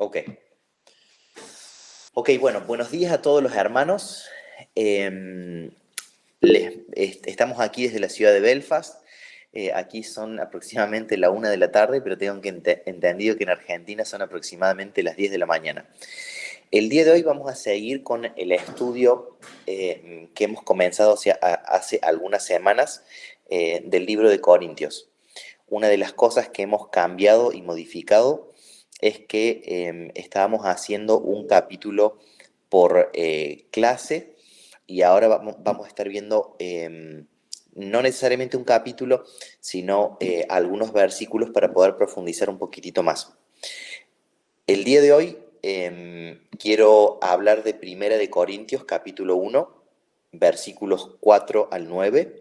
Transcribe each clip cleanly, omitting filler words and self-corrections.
Ok. Ok, bueno, buenos días a todos los hermanos. Estamos aquí desde la ciudad de Belfast. Aquí son aproximadamente la 1 de la tarde, pero tengo entendido que en Argentina son aproximadamente las 10 de la mañana. El día de hoy vamos a seguir con el estudio que hemos comenzado hace algunas semanas del libro de Corintios. Una de las cosas que hemos cambiado y modificado es que estábamos haciendo un capítulo por clase y ahora vamos a estar viendo no necesariamente un capítulo, sino algunos versículos para poder profundizar un poquitito más. El día de hoy quiero hablar de Primera de Corintios, capítulo 1, versículos 4 al 9,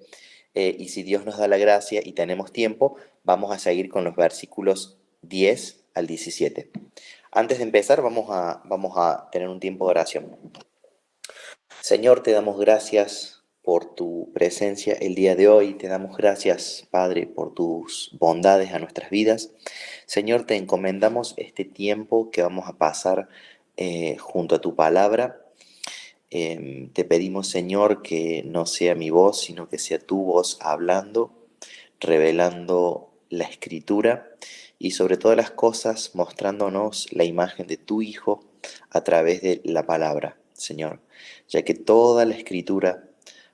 y si Dios nos da la gracia y tenemos tiempo, vamos a seguir con los versículos 10 al 17. Antes de empezar, vamos a tener un tiempo de oración. Señor, te damos gracias por tu presencia el día de hoy. Te damos gracias, Padre, por tus bondades a nuestras vidas. Señor, te encomendamos este tiempo que vamos a pasar junto a tu palabra. Te pedimos, Señor, que no sea mi voz, sino que sea tu voz hablando, revelando la Escritura y sobre todas las cosas mostrándonos la imagen de tu Hijo a través de la palabra, Señor, ya que toda la Escritura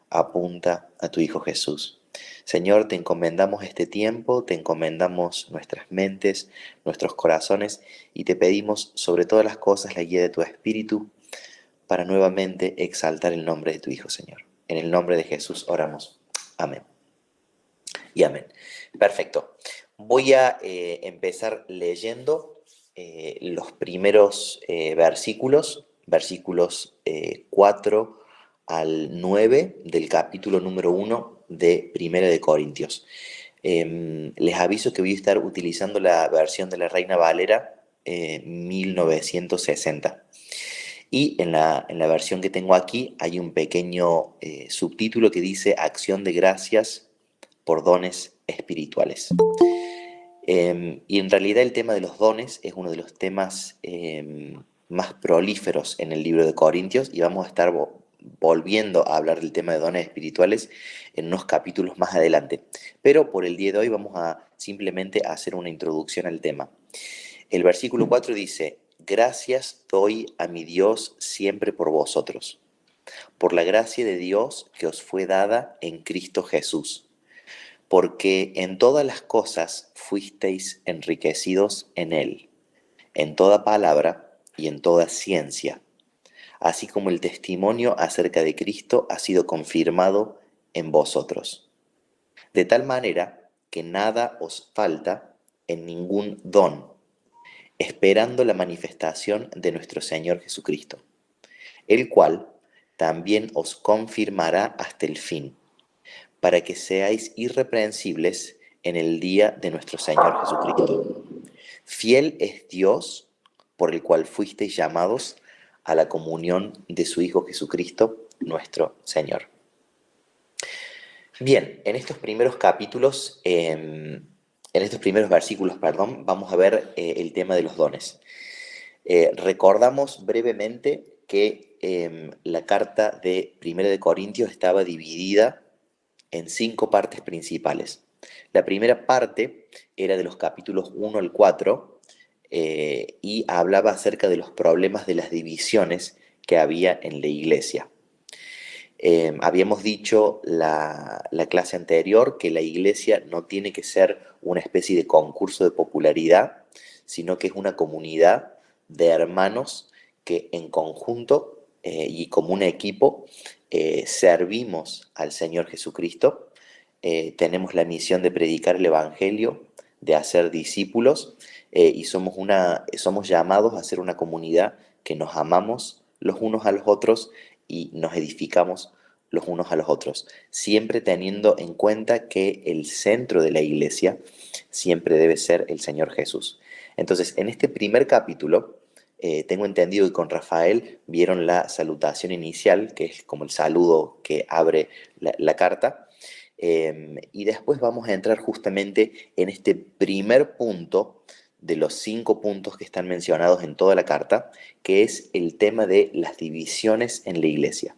apunta a tu Hijo Jesús. Señor, te encomendamos este tiempo, te encomendamos nuestras mentes, nuestros corazones y te pedimos sobre todas las cosas la guía de tu Espíritu para nuevamente exaltar el nombre de tu Hijo, Señor. En el nombre de Jesús oramos. Amén. Y amén. Perfecto. Voy a empezar leyendo los primeros versículos 4 al 9 del capítulo número 1 de Primera de Corintios. Les aviso que voy a estar utilizando la versión de la Reina Valera 1960. Y en la versión que tengo aquí hay un pequeño subtítulo que dice Acción de gracias por dones espirituales. Y en realidad el tema de los dones es uno de los temas más prolíferos en el libro de Corintios y vamos a estar volviendo a hablar del tema de dones espirituales en unos capítulos más adelante. Pero por el día de hoy vamos a simplemente hacer una introducción al tema. El versículo 4 dice, gracias doy a mi Dios siempre por vosotros, por la gracia de Dios que os fue dada en Cristo Jesús, porque en todas las cosas fuisteis enriquecidos en Él, en toda palabra y en toda ciencia, así como el testimonio acerca de Cristo ha sido confirmado en vosotros, de tal manera que nada os falta en ningún don, esperando la manifestación de nuestro Señor Jesucristo, el cual también os confirmará hasta el fin, para que seáis irreprensibles en el día de nuestro Señor Jesucristo. Fiel es Dios, por el cual fuisteis llamados a la comunión de su Hijo Jesucristo, nuestro Señor. Bien, en estos primeros capítulos, en estos primeros versículos, vamos a ver el tema de los dones. Recordamos brevemente que la carta de Primera de Corintios estaba dividida en 5 partes principales. La primera parte era de los capítulos 1 al 4 y hablaba acerca de los problemas de las divisiones que había en la iglesia. Habíamos dicho la clase anterior que la iglesia no tiene que ser una especie de concurso de popularidad, sino que es una comunidad de hermanos que en conjunto y como un equipo servimos al Señor Jesucristo. Tenemos la misión de predicar el Evangelio, de hacer discípulos y somos llamados a ser una comunidad que nos amamos los unos a los otros y nos edificamos los unos a los otros, siempre teniendo en cuenta que el centro de la iglesia siempre debe ser el Señor Jesús. Entonces, en este primer capítulo, tengo entendido que con Rafael vieron la salutación inicial, que es como el saludo que abre la carta, y después vamos a entrar justamente en este primer punto de los 5 puntos que están mencionados en toda la carta, que es el tema de las divisiones en la iglesia.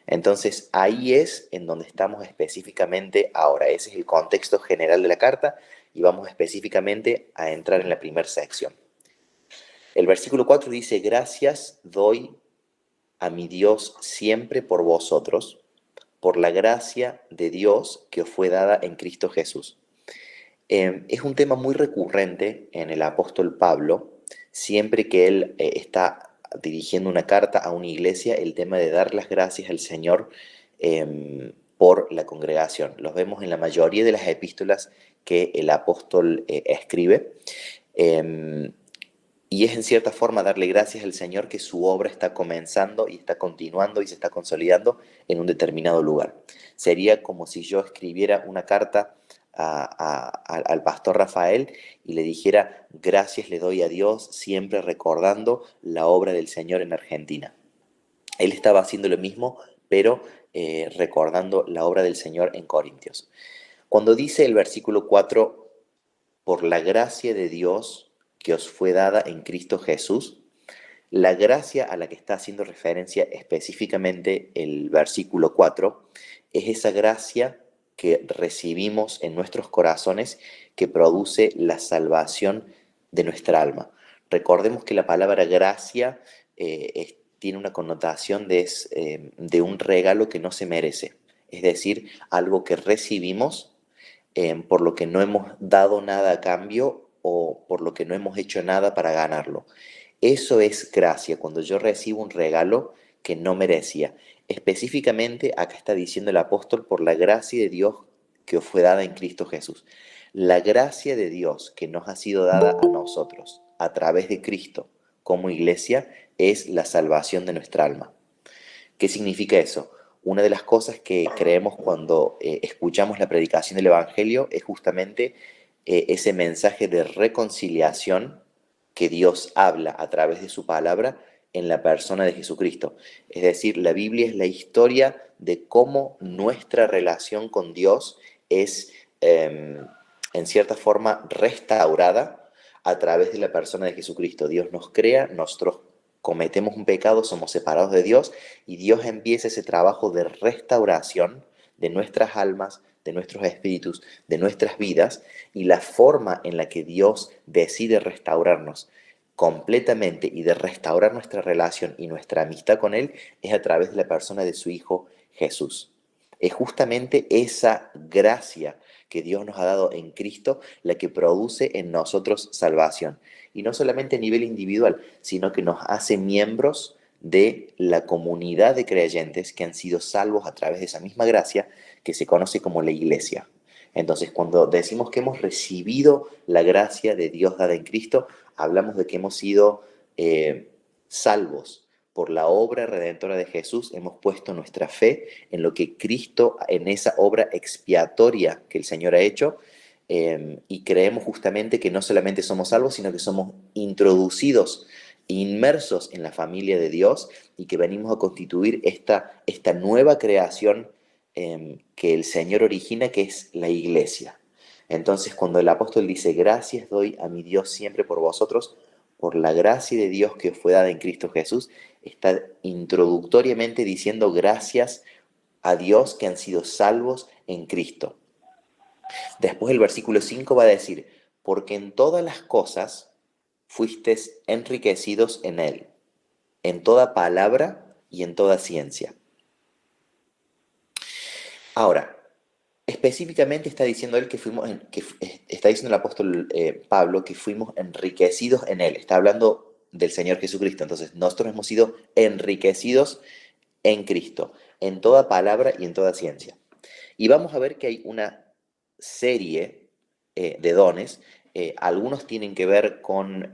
Entonces, ahí es en donde estamos específicamente ahora. Ese es el contexto general de la carta y vamos específicamente a entrar en la primera sección. El versículo 4 dice: gracias doy a mi Dios siempre por vosotros, por la gracia de Dios que os fue dada en Cristo Jesús. Es un tema muy recurrente en el apóstol Pablo, siempre que él está dirigiendo una carta a una iglesia, el tema de dar las gracias al Señor por la congregación. Los vemos en la mayoría de las epístolas que el apóstol escribe. Y es en cierta forma darle gracias al Señor que su obra está comenzando y está continuando y se está consolidando en un determinado lugar. Sería como si yo escribiera una carta al pastor Rafael y le dijera: gracias le doy a Dios, siempre recordando la obra del Señor en Argentina. Él estaba haciendo lo mismo, pero recordando la obra del Señor en Corintios. Cuando dice el versículo 4, por la gracia de Dios que os fue dada en Cristo Jesús, la gracia a la que está haciendo referencia específicamente el versículo 4 es esa gracia que recibimos en nuestros corazones que produce la salvación de nuestra alma. Recordemos que la palabra gracia tiene una connotación de un regalo que no se merece, es decir, algo que recibimos por lo que no hemos dado nada a cambio o por lo que no hemos hecho nada para ganarlo. Eso es gracia, cuando yo recibo un regalo que no merecía. Específicamente, acá está diciendo el apóstol: por la gracia de Dios que os fue dada en Cristo Jesús. La gracia de Dios que nos ha sido dada a nosotros a través de Cristo como iglesia es la salvación de nuestra alma. ¿Qué significa eso? Una de las cosas que creemos cuando escuchamos la predicación del Evangelio es justamente ese mensaje de reconciliación que Dios habla a través de su palabra en la persona de Jesucristo. Es decir, la Biblia es la historia de cómo nuestra relación con Dios es, en cierta forma, restaurada a través de la persona de Jesucristo. Dios nos crea, nosotros cometemos un pecado, somos separados de Dios y Dios empieza ese trabajo de restauración de nuestras almas, de nuestros espíritus, de nuestras vidas, y la forma en la que Dios decide restaurarnos completamente y de restaurar nuestra relación y nuestra amistad con Él es a través de la persona de su Hijo Jesús. Es justamente esa gracia que Dios nos ha dado en Cristo la que produce en nosotros salvación. Y no solamente a nivel individual, sino que nos hace miembros de la comunidad de creyentes que han sido salvos a través de esa misma gracia que se conoce como la iglesia. Entonces, cuando decimos que hemos recibido la gracia de Dios dada en Cristo, hablamos de que hemos sido salvos por la obra redentora de Jesús. Hemos puesto nuestra fe en lo que Cristo, en esa obra expiatoria que el Señor ha hecho, y creemos justamente que no solamente somos salvos, sino que somos introducidos, inmersos en la familia de Dios y que venimos a constituir esta nueva creación que el Señor origina, que es la iglesia. Entonces, cuando el apóstol dice: gracias doy a mi Dios siempre por vosotros, por la gracia de Dios que os fue dada en Cristo Jesús, está introductoriamente diciendo gracias a Dios que han sido salvos en Cristo. Después el versículo 5 va a decir: porque en todas las cosas fuisteis enriquecidos en Él, en toda palabra y en toda ciencia. Ahora, específicamente está diciendo él está diciendo el apóstol Pablo que fuimos enriquecidos en Él. Está hablando del Señor Jesucristo. Entonces, nosotros hemos sido enriquecidos en Cristo, en toda palabra y en toda ciencia. Y vamos a ver que hay una serie de dones. Algunos tienen que ver con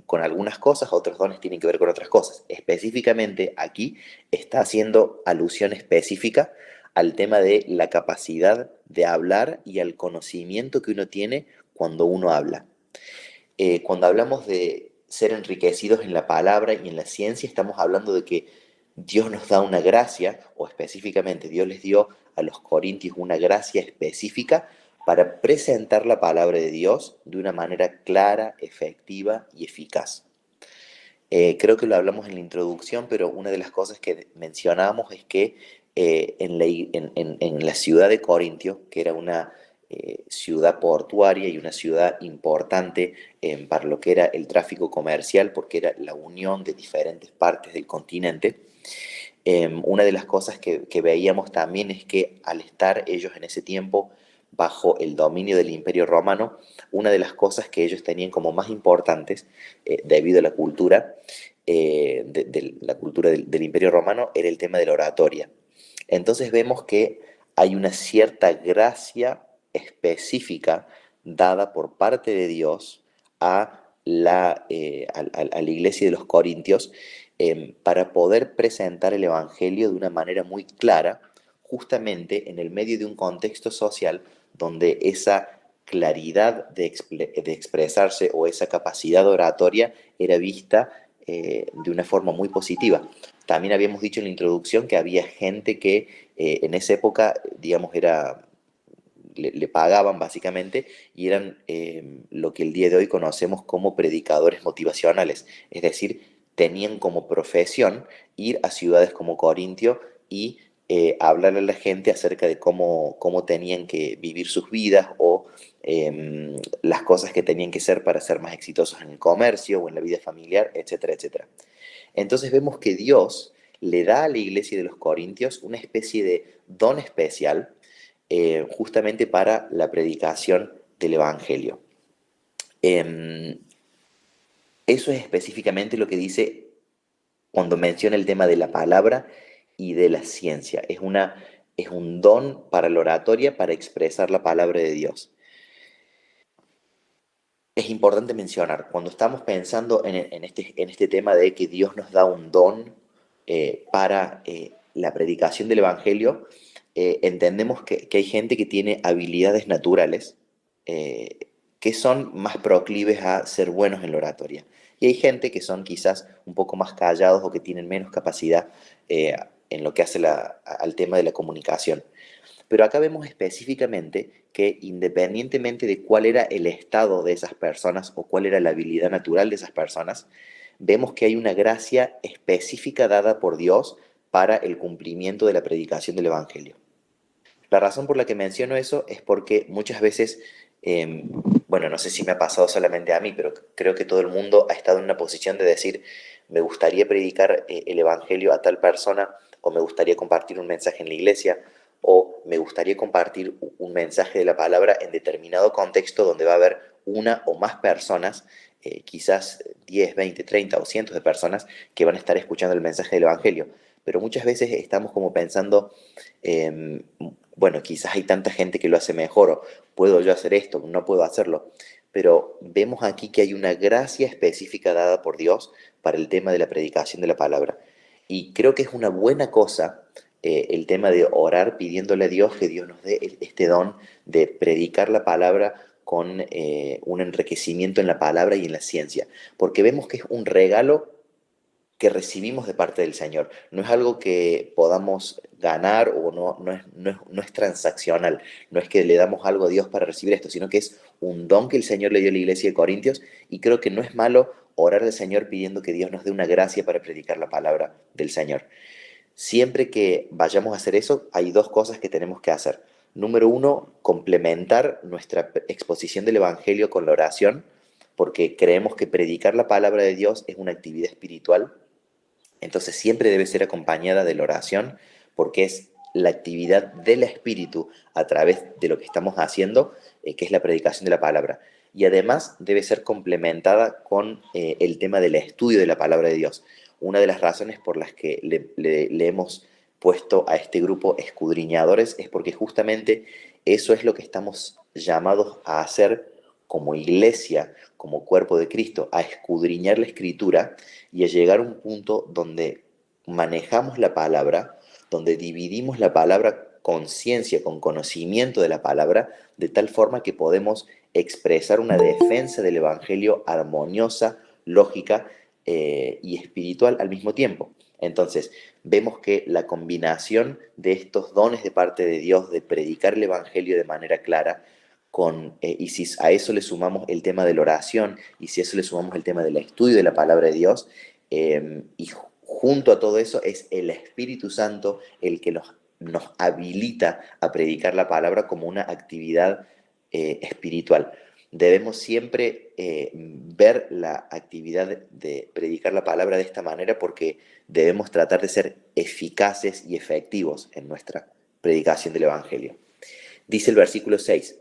algunas cosas, otros dones tienen que ver con otras cosas. Específicamente aquí está haciendo alusión específica al tema de la capacidad de hablar y al conocimiento que uno tiene cuando uno habla. Cuando hablamos de ser enriquecidos en la palabra y en la ciencia, estamos hablando de que Dios nos da una gracia, o específicamente Dios les dio a los corintios una gracia específica para presentar la palabra de Dios de una manera clara, efectiva y eficaz. Creo que lo hablamos en la introducción, pero una de las cosas que mencionábamos es que en la ciudad de Corintio, que era una ciudad portuaria y una ciudad importante para lo que era el tráfico comercial, porque era la unión de diferentes partes del continente, una de las cosas que veíamos también es que al estar ellos en ese tiempo bajo el dominio del Imperio Romano, una de las cosas que ellos tenían como más importantes, debido a la cultura, la cultura del Imperio Romano, era el tema de la oratoria. Entonces vemos que hay una cierta gracia específica dada por parte de Dios a la iglesia de los Corintios, para poder presentar el Evangelio de una manera muy clara, justamente en el medio de un contexto social donde esa claridad de expresarse o esa capacidad oratoria era vista de una forma muy positiva. También habíamos dicho en la introducción que había gente que en esa época, digamos, le pagaban básicamente y eran lo que el día de hoy conocemos como predicadores motivacionales, es decir, tenían como profesión ir a ciudades como Corintio y hablarle a la gente acerca de cómo tenían que vivir sus vidas o las cosas que tenían que hacer para ser más exitosos en el comercio o en la vida familiar, etcétera, etcétera. Entonces vemos que Dios le da a la iglesia de los Corintios una especie de don especial, justamente para la predicación del Evangelio. Eso es específicamente lo que dice cuando menciona el tema de la palabra y de la ciencia. Es un don para la oratoria, para expresar la palabra de Dios. Es importante mencionar, cuando estamos pensando en este tema de que Dios nos da un don para la predicación del Evangelio, entendemos que hay gente que tiene habilidades naturales eh, que son más proclives a ser buenos en la oratoria. Y hay gente que son quizás un poco más callados o que tienen menos capacidad en lo que hace al tema de la comunicación. Pero acá vemos específicamente que independientemente de cuál era el estado de esas personas o cuál era la habilidad natural de esas personas, vemos que hay una gracia específica dada por Dios para el cumplimiento de la predicación del Evangelio. La razón por la que menciono eso es porque muchas veces, bueno, no sé si me ha pasado solamente a mí, pero creo que todo el mundo ha estado en una posición de decir, me gustaría predicar el Evangelio a tal persona, o me gustaría compartir un mensaje en la iglesia, o me gustaría compartir un mensaje de la palabra en determinado contexto donde va a haber una o más personas, quizás 10, 20, 30 o cientos de personas que van a estar escuchando el mensaje del Evangelio. Pero muchas veces estamos como pensando, eh, bueno, quizás hay tanta gente que lo hace mejor, o puedo yo hacer esto, no puedo hacerlo, pero vemos aquí que hay una gracia específica dada por Dios para el tema de la predicación de la palabra. Y creo que es una buena cosa el tema de orar pidiéndole a Dios que Dios nos dé este don de predicar la palabra con un enriquecimiento en la palabra y en la ciencia, porque vemos que es un regalo que recibimos de parte del Señor. No es algo que podamos ganar o no es transaccional. No es que le damos algo a Dios para recibir esto, sino que es un don que el Señor le dio a la iglesia de Corintios, y creo que no es malo orar al Señor pidiendo que Dios nos dé una gracia para predicar la palabra del Señor. Siempre que vayamos a hacer eso, hay dos cosas que tenemos que hacer. Número uno, complementar nuestra exposición del Evangelio con la oración, porque creemos que predicar la palabra de Dios es una actividad espiritual. Entonces siempre debe ser acompañada de la oración, porque es la actividad del Espíritu a través de lo que estamos haciendo, que es la predicación de la palabra. Y además debe ser complementada con el tema del estudio de la palabra de Dios. Una de las razones por las que le hemos puesto a este grupo escudriñadores es porque justamente eso es lo que estamos llamados a hacer como iglesia, como cuerpo de Cristo, a escudriñar la escritura y a llegar a un punto donde manejamos la palabra, donde dividimos la palabra con ciencia, con conocimiento de la palabra, de tal forma que podemos expresar una defensa del Evangelio armoniosa, lógica y espiritual al mismo tiempo. Entonces, vemos que la combinación de estos dones de parte de Dios de predicar el Evangelio de manera clara, y si a eso le sumamos el tema de la oración, y si a eso le sumamos el tema del estudio de la palabra de Dios, y junto a todo eso es el Espíritu Santo el que nos habilita a predicar la palabra como una actividad espiritual. Debemos siempre ver la actividad de predicar la palabra de esta manera, porque debemos tratar de ser eficaces y efectivos en nuestra predicación del Evangelio. Dice el versículo 6,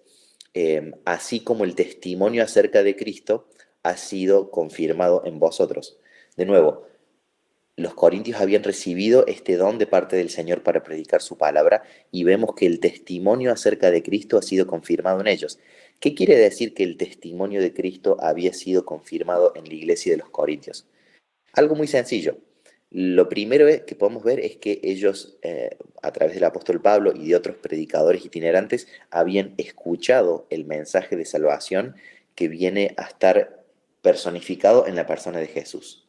así como el testimonio acerca de Cristo ha sido confirmado en vosotros. De nuevo, los corintios habían recibido este don de parte del Señor para predicar su palabra, y vemos que el testimonio acerca de Cristo ha sido confirmado en ellos. ¿Qué quiere decir que el testimonio de Cristo había sido confirmado en la iglesia de los corintios? Algo muy sencillo. Lo primero que podemos ver es que ellos, a través del apóstol Pablo y de otros predicadores itinerantes, habían escuchado el mensaje de salvación que viene a estar personificado en la persona de Jesús.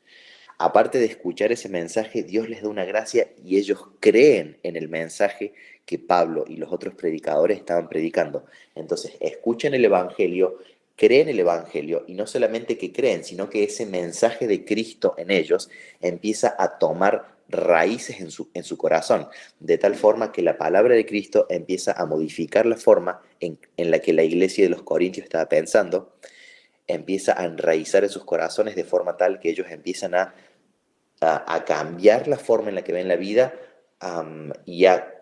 Aparte de escuchar ese mensaje, Dios les da una gracia y ellos creen en el mensaje que Pablo y los otros predicadores estaban predicando. Entonces, escuchan el Evangelio, creen el Evangelio, y no solamente que creen, sino que ese mensaje de Cristo en ellos empieza a tomar raíces en su corazón, de tal forma que la palabra de Cristo empieza a modificar la forma en la que la iglesia de los Corintios estaba pensando, empieza a enraizar en sus corazones de forma tal que ellos empiezan a cambiar la forma en la que ven la vida, y a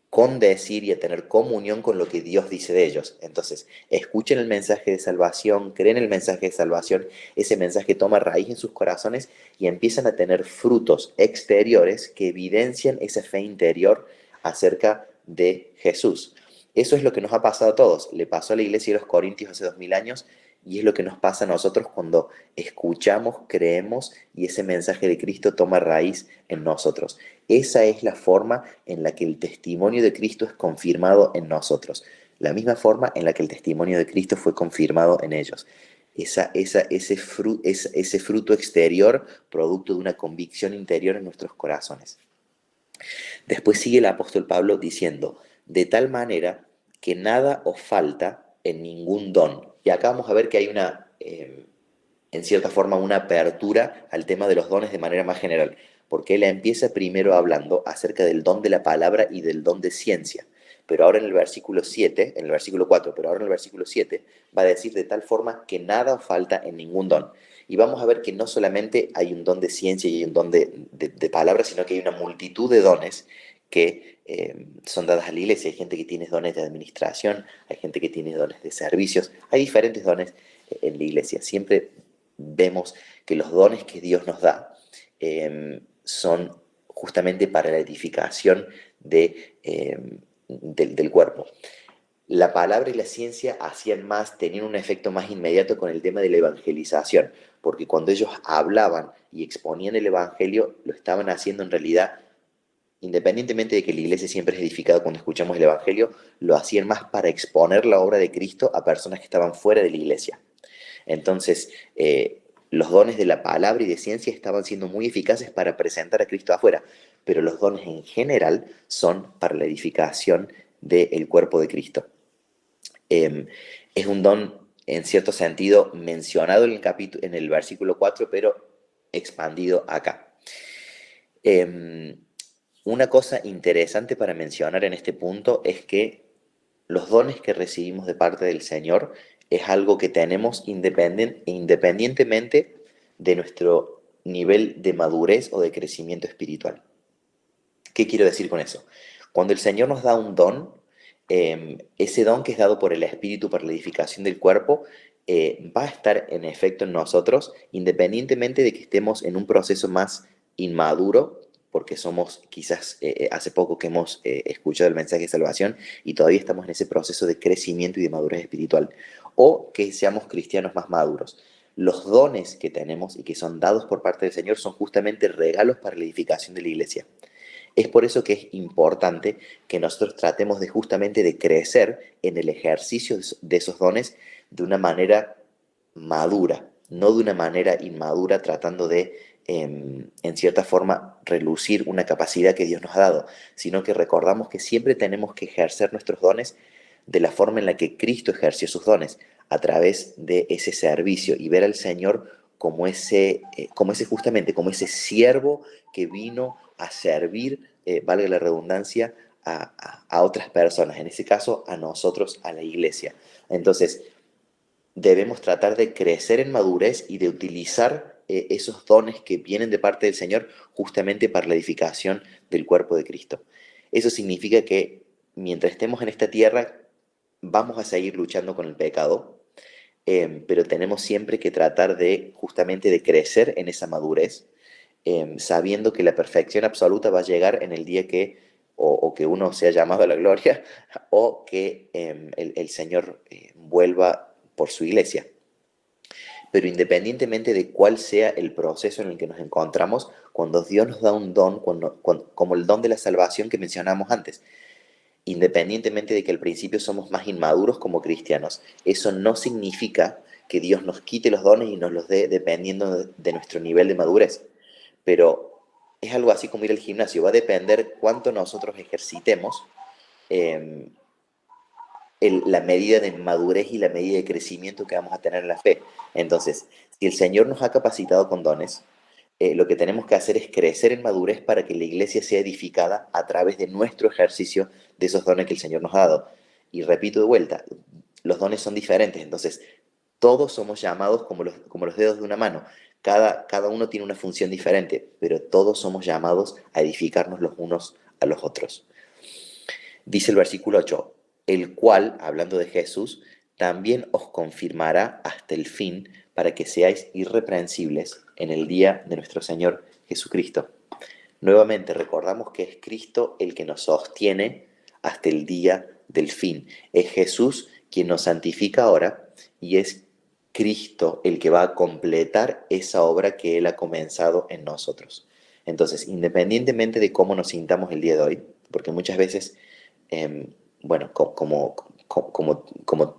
condecir y a tener comunión con lo que Dios dice de ellos. Entonces, escuchen el mensaje de salvación, creen el mensaje de salvación, ese mensaje toma raíz en sus corazones y empiezan a tener frutos exteriores que evidencian esa fe interior acerca de Jesús. Eso es lo que nos ha pasado a todos. Le pasó a la iglesia de los Corintios hace 2000 años, y es lo que nos pasa a nosotros cuando escuchamos, creemos y ese mensaje de Cristo toma raíz en nosotros. Esa es la forma en la que el testimonio de Cristo es confirmado en nosotros. La misma forma en la que el testimonio de Cristo fue confirmado en ellos. Ese fruto exterior, producto de una convicción interior en nuestros corazones. Después sigue el apóstol Pablo diciendo, de tal manera que nada os falta en ningún don. Y acá vamos a ver que hay en cierta forma, una apertura al tema de los dones de manera más general, porque él empieza primero hablando acerca del don de la palabra y del don de ciencia. Pero ahora en el versículo 7, en el versículo 4, pero ahora en el versículo 7 va a decir de tal forma que nada os falta en ningún don. Y vamos a ver que no solamente hay un don de ciencia y hay un don de palabra, sino que hay una multitud de dones que son dadas a la iglesia. Hay gente que tiene dones de administración, hay gente que tiene dones de servicios, hay diferentes dones en la iglesia. Siempre vemos que los dones que Dios nos da son justamente para la edificación del cuerpo. La palabra y la ciencia tenían un efecto más inmediato con el tema de la evangelización, porque cuando ellos hablaban y exponían el evangelio, lo estaban haciendo en realidad, independientemente de que la iglesia siempre es edificada cuando escuchamos el evangelio, lo hacían más para exponer la obra de Cristo a personas que estaban fuera de la iglesia. Entonces, los dones de la palabra y de ciencia estaban siendo muy eficaces para presentar a Cristo afuera, pero los dones en general son para la edificación del cuerpo de Cristo. Es un don, en cierto sentido, mencionado en el versículo 4, pero expandido acá. Una cosa interesante para mencionar en este punto es que los dones que recibimos de parte del Señor es algo que tenemos independientemente de nuestro nivel de madurez o de crecimiento espiritual. ¿Qué quiero decir con eso? Cuando el Señor nos da un don, ese don que es dado por el Espíritu para la edificación del cuerpo, va a estar en efecto en nosotros, independientemente de que estemos en un proceso más inmaduro, porque somos quizás hace poco que hemos escuchado el mensaje de salvación y todavía estamos en ese proceso de crecimiento y de madurez espiritual, o que seamos cristianos más maduros. Los dones que tenemos y que son dados por parte del Señor son justamente regalos para la edificación de la iglesia. Es por eso que es importante que nosotros tratemos de justamente de crecer en el ejercicio de esos dones de una manera madura, no de una manera inmadura tratando de, en cierta forma, relucir una capacidad que Dios nos ha dado, sino que recordamos que siempre tenemos que ejercer nuestros dones de la forma en la que Cristo ejerció sus dones, a través de ese servicio y ver al Señor como ese siervo que vino a servir, valga la redundancia, a otras personas, en ese caso a nosotros, a la iglesia. Entonces, debemos tratar de crecer en madurez y de utilizar esos dones que vienen de parte del Señor justamente para la edificación del cuerpo de Cristo. Eso significa que mientras estemos en esta tierra, vamos a seguir luchando con el pecado, pero tenemos siempre que tratar de justamente de crecer en esa madurez, sabiendo que la perfección absoluta va a llegar en el día que o que uno sea llamado a la gloria o que el Señor vuelva por su iglesia. Pero independientemente de cuál sea el proceso en el que nos encontramos, cuando Dios nos da un don, como el don de la salvación que mencionamos antes, independientemente de que al principio somos más inmaduros como cristianos, eso no significa que Dios nos quite los dones y nos los dé dependiendo de nuestro nivel de madurez. Pero es algo así como ir al gimnasio, va a depender cuánto nosotros ejercitemos eh, la medida de madurez y la medida de crecimiento que vamos a tener en la fe. Entonces, si el Señor nos ha capacitado con dones, lo que tenemos que hacer es crecer en madurez para que la iglesia sea edificada a través de nuestro ejercicio de esos dones que el Señor nos ha dado. Y repito de vuelta, los dones son diferentes, entonces todos somos llamados como los dedos de una mano. Cada uno tiene una función diferente, pero todos somos llamados a edificarnos los unos a los otros. Dice el versículo 8, el cual, hablando de Jesús, también os confirmará hasta el fin para que seáis irreprensibles en el día de nuestro Señor Jesucristo. Nuevamente recordamos que es Cristo el que nos sostiene hasta el día del fin. Es Jesús quien nos santifica ahora y es Cristo el que va a completar esa obra que Él ha comenzado en nosotros. Entonces, independientemente de cómo nos sintamos el día de hoy, porque muchas veces bueno, como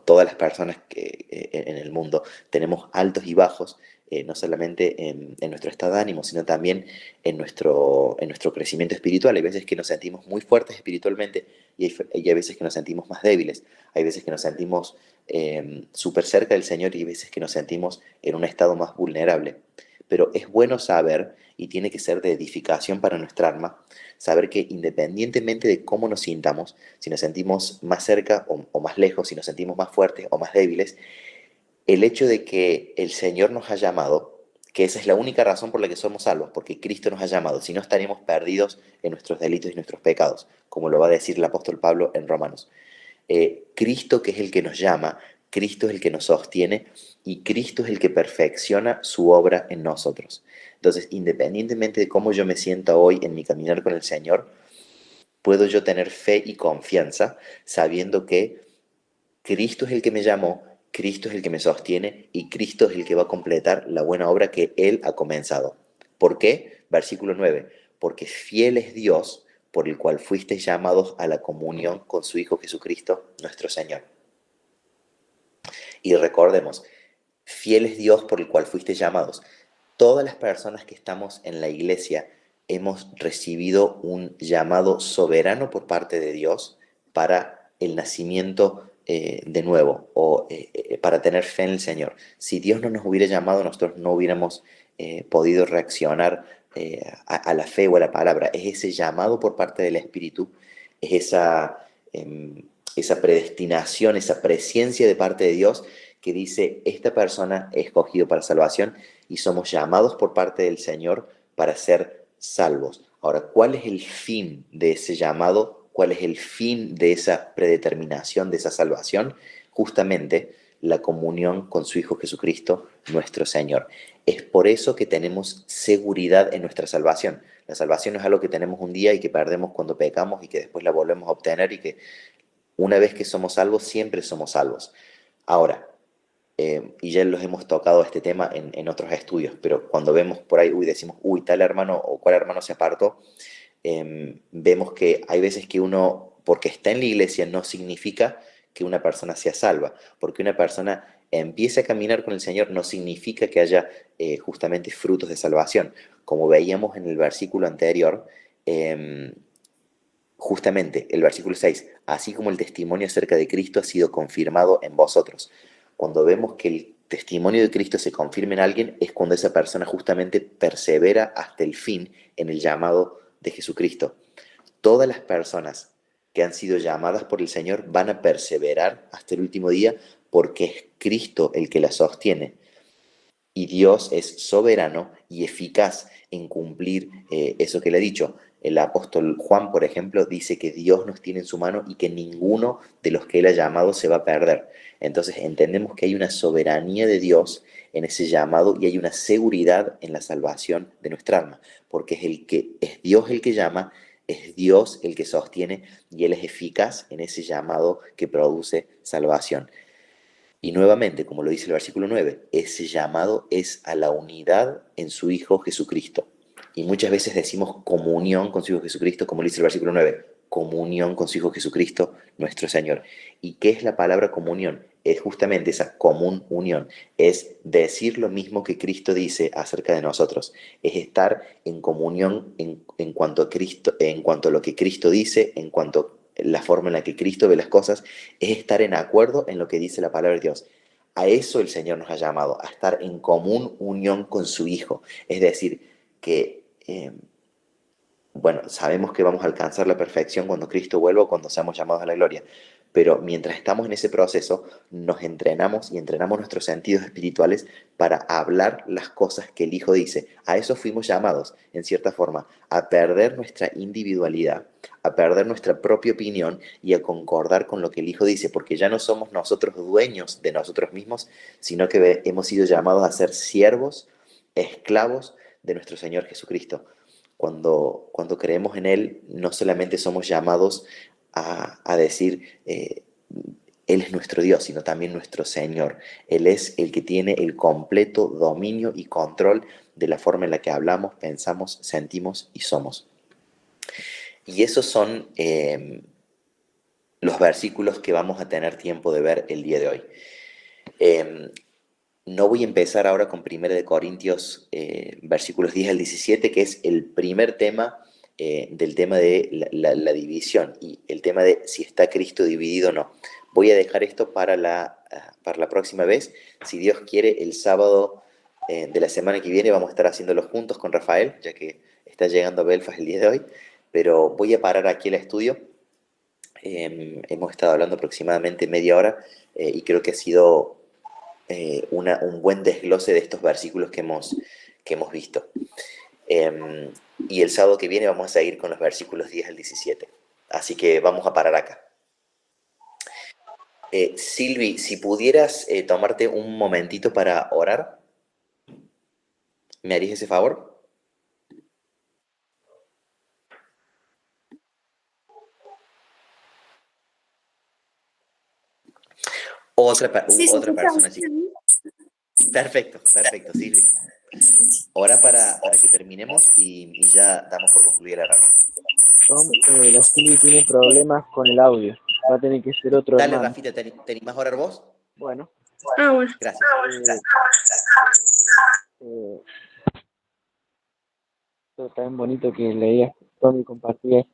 todas las personas en el mundo, tenemos altos y bajos, no solamente en nuestro estado de ánimo, sino también en nuestro crecimiento espiritual. Hay veces que nos sentimos muy fuertes espiritualmente y hay veces que nos sentimos más débiles. Hay veces que nos sentimos súper cerca del Señor y hay veces que nos sentimos en un estado más vulnerable. Pero es bueno saber, y tiene que ser de edificación para nuestra alma, saber que independientemente de cómo nos sintamos, si nos sentimos más cerca o más lejos, si nos sentimos más fuertes o más débiles, el hecho de que el Señor nos ha llamado, que esa es la única razón por la que somos salvos, porque Cristo nos ha llamado, si no estaríamos perdidos en nuestros delitos y nuestros pecados, como lo va a decir el apóstol Pablo en Romanos. Cristo, que es el que nos llama, Cristo es el que nos sostiene y Cristo es el que perfecciona su obra en nosotros. Entonces, independientemente de cómo yo me sienta hoy en mi caminar con el Señor, puedo yo tener fe y confianza sabiendo que Cristo es el que me llamó, Cristo es el que me sostiene y Cristo es el que va a completar la buena obra que Él ha comenzado. ¿Por qué? Versículo 9. Porque fiel es Dios por el cual fuisteis llamados a la comunión con su Hijo Jesucristo, nuestro Señor. Y recordemos, fiel es Dios por el cual fuisteis llamados. Todas las personas que estamos en la iglesia hemos recibido un llamado soberano por parte de Dios para el nacimiento de nuevo o para tener fe en el Señor. Si Dios no nos hubiera llamado, nosotros no hubiéramos podido reaccionar a la fe o a la palabra. Es ese llamado por parte del Espíritu, es esa predestinación, esa presencia de parte de Dios que dice, esta persona es escogido para salvación y somos llamados por parte del Señor para ser salvos. Ahora, ¿cuál es el fin de ese llamado? ¿Cuál es el fin de esa predeterminación, de esa salvación? Justamente la comunión con su Hijo Jesucristo, nuestro Señor. Es por eso que tenemos seguridad en nuestra salvación. La salvación no es algo que tenemos un día y que perdemos cuando pecamos y que después la volvemos a obtener y que una vez que somos salvos, siempre somos salvos. Ahora, y ya los hemos tocado este tema en otros estudios, pero cuando vemos por ahí, decimos, tal hermano o cual hermano se apartó, vemos que hay veces que uno, porque está en la iglesia, no significa que una persona sea salva, porque una persona empiece a caminar con el Señor no significa que haya justamente frutos de salvación. Como veíamos en el versículo anterior, justamente el versículo 6, así como el testimonio acerca de Cristo ha sido confirmado en vosotros. Cuando vemos que el testimonio de Cristo se confirma en alguien, es cuando esa persona justamente persevera hasta el fin en el llamado de Jesucristo. Todas las personas que han sido llamadas por el Señor van a perseverar hasta el último día porque es Cristo el que la sostiene. Y Dios es soberano y eficaz en cumplir eso que le ha dicho. El apóstol Juan, por ejemplo, dice que Dios nos tiene en su mano y que ninguno de los que Él ha llamado se va a perder. Entonces entendemos que hay una soberanía de Dios en ese llamado y hay una seguridad en la salvación de nuestra alma, porque es Dios el que llama, es Dios el que sostiene y Él es eficaz en ese llamado que produce salvación. Y nuevamente, como lo dice el versículo 9, ese llamado es a la unidad en su Hijo Jesucristo. Y muchas veces decimos comunión con su Hijo Jesucristo, como lo dice el versículo 9, comunión con su Hijo Jesucristo, nuestro Señor. ¿Y qué es la palabra comunión? Es justamente esa común unión, es decir lo mismo que Cristo dice acerca de nosotros, es estar en comunión en cuanto a Cristo, en cuanto a lo que Cristo dice, en cuanto a la forma en la que Cristo ve las cosas, es estar en acuerdo en lo que dice la palabra de Dios. A eso el Señor nos ha llamado, a estar en común unión con su Hijo. Es decir, que, bueno, sabemos que vamos a alcanzar la perfección cuando Cristo vuelva o cuando seamos llamados a la gloria. Pero mientras estamos en ese proceso, nos entrenamos y entrenamos nuestros sentidos espirituales para hablar las cosas que el Hijo dice. A eso fuimos llamados, en cierta forma, a perder nuestra individualidad, a perder nuestra propia opinión y a concordar con lo que el Hijo dice, porque ya no somos nosotros dueños de nosotros mismos, sino que hemos sido llamados a ser siervos, esclavos de nuestro Señor Jesucristo. Cuando creemos en Él, no solamente somos llamados a decir, Él es nuestro Dios, sino también nuestro Señor. Él es el que tiene el completo dominio y control de la forma en la que hablamos, pensamos, sentimos y somos. Y esos son los versículos que vamos a tener tiempo de ver el día de hoy. No voy a empezar ahora con 1 de Corintios, versículos 10 al 17, que es el primer tema del tema de la división y el tema de si está Cristo dividido o no. Voy a dejar esto para la próxima vez. Si Dios quiere, el sábado de la semana que viene vamos a estar haciéndolo juntos con Rafael, ya que está llegando a Belfast el día de hoy. Pero voy a parar aquí el estudio. Hemos estado hablando aproximadamente media hora y creo que ha sido un buen desglose de estos versículos que hemos visto. Y el sábado que viene vamos a seguir con los versículos 10 al 17. Así que vamos a parar acá. Silvi, si pudieras tomarte un momentito para orar, ¿me harías ese favor? Otra persona, sí. Perfecto, perfecto, Silvi. Ora para que terminemos y ya damos por concluida la reunión. Tom, la Silvi tiene problemas con el audio. Va a tener que ser otro Dale, hermano. Rafita, ¿te animás a orar vos? Bueno. Bueno. Gracias. Esto tan bonito que leías, Tom, y compartías,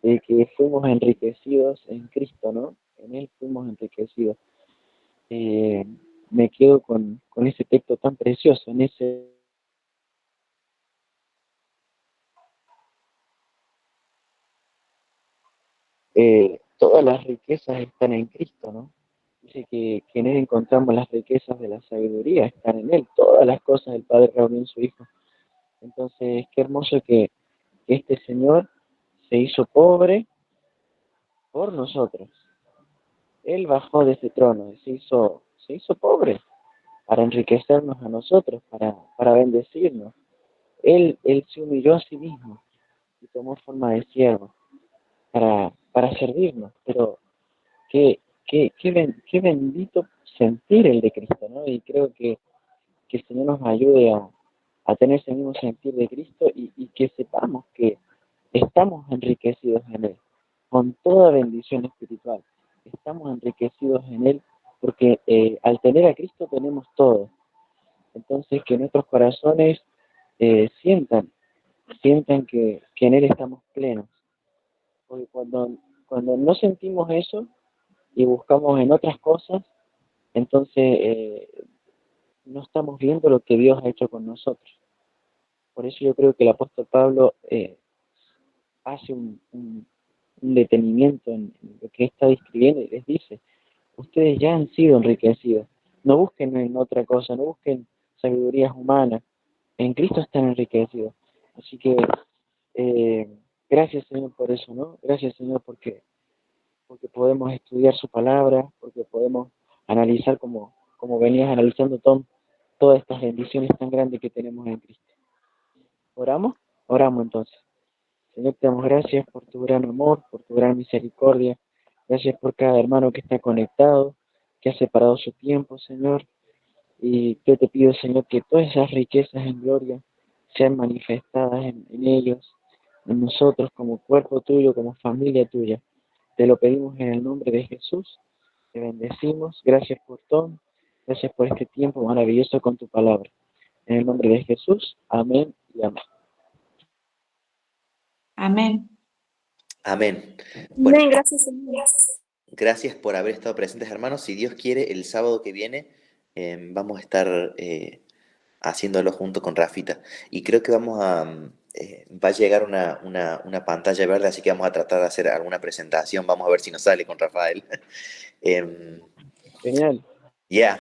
de que fuimos enriquecidos en Cristo, ¿no? En Él fuimos enriquecidos. Me quedo con ese texto tan precioso, en ese... todas las riquezas están en Cristo, ¿no? Dice que en Él encontramos las riquezas de la sabiduría, están en Él. Todas las cosas del Padre reunió en su Hijo. Entonces, qué hermoso que este Señor se hizo pobre por nosotros. Él bajó de ese trono y se hizo pobre para enriquecernos a nosotros, para bendecirnos. Él se humilló a sí mismo y tomó forma de siervo para servirnos. Pero qué bendito sentir el de Cristo, ¿no? Y creo que el Señor nos ayude a tener ese mismo sentir de Cristo y que sepamos que estamos enriquecidos en Él, con toda bendición espiritual. Estamos enriquecidos en Él porque al tener a Cristo tenemos todo. Entonces que nuestros corazones sientan que en Él estamos plenos, Porque cuando no sentimos eso y buscamos en otras cosas, entonces no estamos viendo lo que Dios ha hecho con nosotros. Por eso yo creo que el apóstol Pablo hace un detenimiento en lo que está describiendo y les dice, ustedes ya han sido enriquecidos, no busquen en otra cosa, no busquen sabidurías humanas, en Cristo están enriquecidos. Así que eh, gracias Señor por eso, ¿no? Gracias Señor porque podemos estudiar su palabra, porque podemos analizar como venías analizando Tom, todas estas bendiciones tan grandes que tenemos en Cristo. ¿Oramos? Oramos entonces. Señor, te damos gracias por tu gran amor, por tu gran misericordia. Gracias por cada hermano que está conectado, que ha separado su tiempo, Señor. Y yo te pido, Señor, que todas esas riquezas en gloria sean manifestadas en ellos, en nosotros como cuerpo tuyo, como familia tuya. Te lo pedimos en el nombre de Jesús. Te bendecimos. Gracias por todo. Gracias por este tiempo maravilloso con tu palabra. En el nombre de Jesús. Amén y amén. Amén. Amén. Bueno, Amén, gracias, Señor. gracias por haber estado presentes, hermanos. Si Dios quiere, el sábado que viene vamos a estar haciéndolo junto con Rafita. Y creo que va a llegar una pantalla verde, así que vamos a tratar de hacer alguna presentación. Vamos a ver si nos sale con Rafael. Genial. Yeah.